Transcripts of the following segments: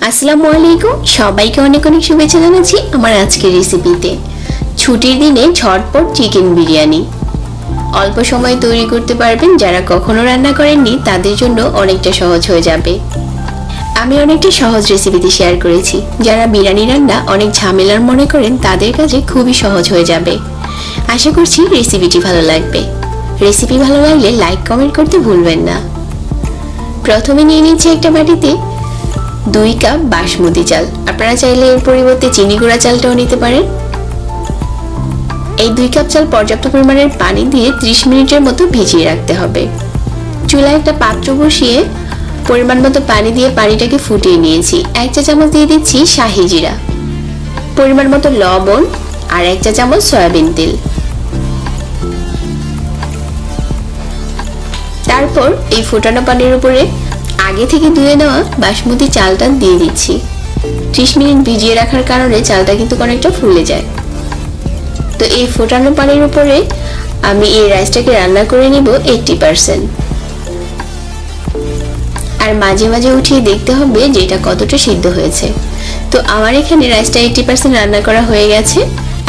আসসালামু আলাইকুম, সবাইকে অনেক অনেক শুভেচ্ছা জানাচ্ছি আমার আজকের রেসিপিতে। ছুটির দিনে ঝটপট চিকেন বিরিয়ানি অল্প সময়ে তৈরি করতে পারবেন। যারা কখনো রান্না করেননি তাদের জন্য অনেকটা সহজ হয়ে যাবে। আমি অনেকটা সহজ রেসিপিতে শেয়ার করেছি। যারা বিরিয়ানি রান্না অনেক ঝামেলার মনে করেন তাদের কাছে খুবই সহজ হয়ে যাবে। আশা করছি রেসিপিটি ভালো লাগবে। রেসিপি ভালো লাগলে লাইক কমেন্ট করতে ভুলবেন না। প্রথমে নিয়ে নিচ্ছি একটা বাটিতে 2 কাপ বাসমতি চাল। আপনারা চাইলে এর পরিবর্তে চিনি গুঁড়া চালটাও নিতে পারেন। এই 2 কাপ চাল পর্যাপ্ত পরিমাণের পানি দিয়ে 30 মিনিটের মতো ভিজিয়ে রাখতে হবে। চুলায় একটা পাত্র বসিয়ে পরিমাণ মতো পানি দিয়ে পানিটাকে ফুটিয়ে নিয়েছি। 1 চা চামচ দিয়ে দিচ্ছি শাহি জিরা, পরিমাণ মতো লবণ আর 1 চা চামচ সয়াবিন তেল। তারপর এই ফোটানো পানির উপরে আগে থেকে ধুয়ে নেওয়া বাসমতি চালটা দিয়ে দিচ্ছি। 30 মিনিট ভিজিয়ে রাখার কারণে চালটা কিন্তু অনেকটা ফুলে যায়। তো এই ফোটানো পানির উপরে আমি এই রাইসটাকে রান্না করে নিব 80%। আর মাঝে মাঝে উঠিয়ে দেখতে হবে যে এটা কতটা সিদ্ধ হয়েছে। তো আমার এখানে রাইসটা 80% রান্না করা হয়ে গেছে।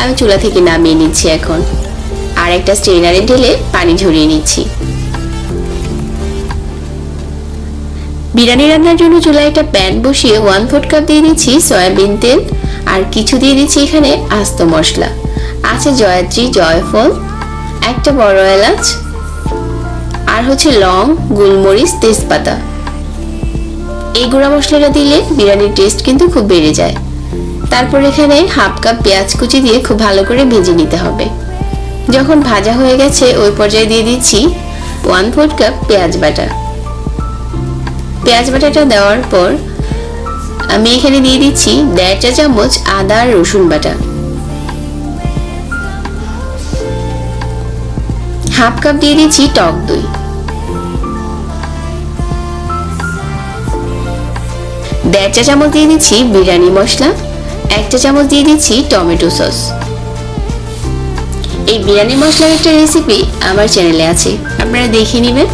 আমি চুলা থেকে নামিয়ে নিচ্ছি এখন। আর একটা স্ট্রেনারে ঢেলে পানি ঝরিয়ে নিচ্ছি। বিরিয়ানি রান্নার জন্য চুলায় একটা প্যান বসিয়ে 1/4 কাপ দিয়ে দিচ্ছি সয়াবিন তেল আর কিছু দিয়ে দিচ্ছি এখানে আস্ত মশলা। আছে জয়ত্রী, জয়ফল, একটা বড় এলাচ আর হচ্ছে লং, গোলমরিচ, তেজপাতা। এই গুঁড়া মশলাটা দিলে বিরিয়ানির টেস্ট কিন্তু খুব বেড়ে যায়। তারপর এখানে 1/2 কাপ পেঁয়াজ কুচি দিয়ে খুব ভালো করে ভেজে নিতে হবে। যখন ভাজা হয়ে গেছে ওই পর্যায়ে দিয়ে দিচ্ছি 1/4 কাপ পেঁয়াজ বাটা। পেঁয়াজ বাটাটা দেওয়ার পর আমি এখানে দিয়ে দিচ্ছি 1.5 চা চামচ আদা আর রসুন বাটা, 1/2 কাপ দিয়ে দিচ্ছি টক দই, 1.5 চা চামচ দিয়ে দিচ্ছি বিরিয়ানি মশলা, 1 চা চামচ দিয়ে দিচ্ছি টমেটো সস। এই বিরিয়ানি মশলার একটা রেসিপি আমার চ্যানেলে আছে, আপনারা দেখে নেবেন।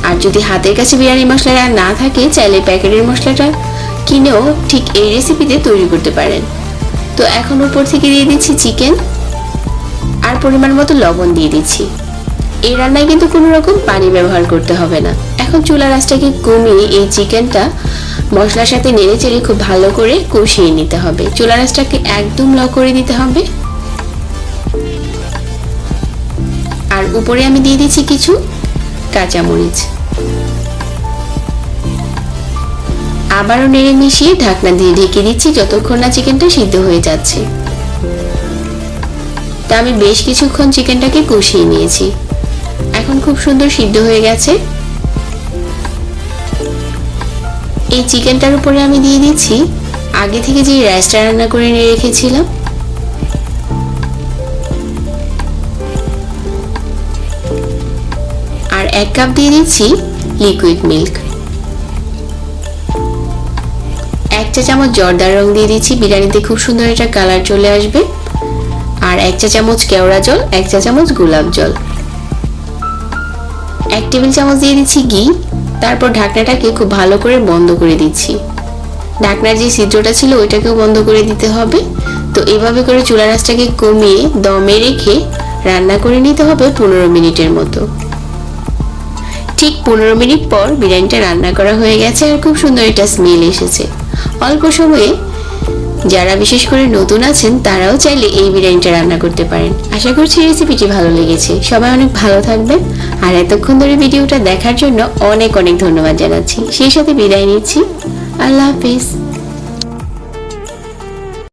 আর যদি হাতের কাছে বিরিয়ানি মশলাটা না থাকে চাইলে প্যাকেটের মশলাটা কিনেও ঠিক এই রেসিপিতে তৈরি করতে পারেন। তো এখন উপর থেকে দিয়ে দিচ্ছি চিকেন আর পরিমাণ মতো লবণ দিয়ে দিচ্ছি। এই রান্নায় কিন্তু কোনো রকম পানি ব্যবহার করতে হবে না। এখন চুলার আঁচটাকে কমিয়ে এই চিকেনটা মশলার সাথে নেড়ে চেড়ে খুব ভালো করে কষিয়ে নিতে হবে। চুলার আঁচটাকে একদম লো করে দিতে হবে। আর উপরে আমি দিয়ে দিচ্ছি কিছু কাঁচামরিচ। আবারও নেড়ে মিশিয়ে ঢাকনা দিয়ে ঢেকে দিচ্ছি যতক্ষণ না চিকেনটা সিদ্ধ হয়ে যাচ্ছে। তা আমি বেশ কিছুক্ষণ চিকেনটাকে কষিয়ে নিয়েছি। এখন খুব সুন্দর সিদ্ধ হয়ে গেছে। এই চিকেনটার উপরে আমি দিয়ে দিচ্ছি আগে থেকে যে রাইসটা রান্না করে নিয়ে রেখেছিলাম। আর 1 কাপ দিয়ে দিচ্ছি লিকুইড মিল্ক, 1 চা চামচ জর্দার রং দিয়ে দিচ্ছি, বিরিয়ানিতে খুব সুন্দর একটা কালার চলে আসবে। আর 1 চা চামচ কেওড়া জল, 1 চা চামচ গোলাপ জল, 1 টেবিল চামচ দিয়ে দিচ্ছি ঘি। তারপর ঢাকনাটাকে খুব ভালো করে বন্ধ করে দিচ্ছি। ঢাকনার যে ছিদ্রটা ছিল ওইটাকেও বন্ধ করে দিতে হবে। তো এইভাবে করে চুলার আঁচটাকে কমিয়ে দমে রেখে রান্না করে নিতে হবে 15 মিনিটের মতো। ঠিক 15 মিনিট পর বিরিয়ানিটা রান্না করা হয়ে গেছে আর খুব সুন্দর একটা স্মেল এসেছে। অল্প সময়ে যারা বিশেষ করে নতুন আছেন তারাও চাইলে এই বিরিয়ানিটা রান্না করতে পারেন। আশা করছি রেসিপিটি ভালো লেগেছে। সবাই অনেক ভালো থাকবেন। আর এতক্ষণ ধরে ভিডিওটা দেখার জন্য অনেক অনেক ধন্যবাদ জানাচ্ছি। সেই সাথে বিদায় নিচ্ছি। আল্লাহ হাফেজ।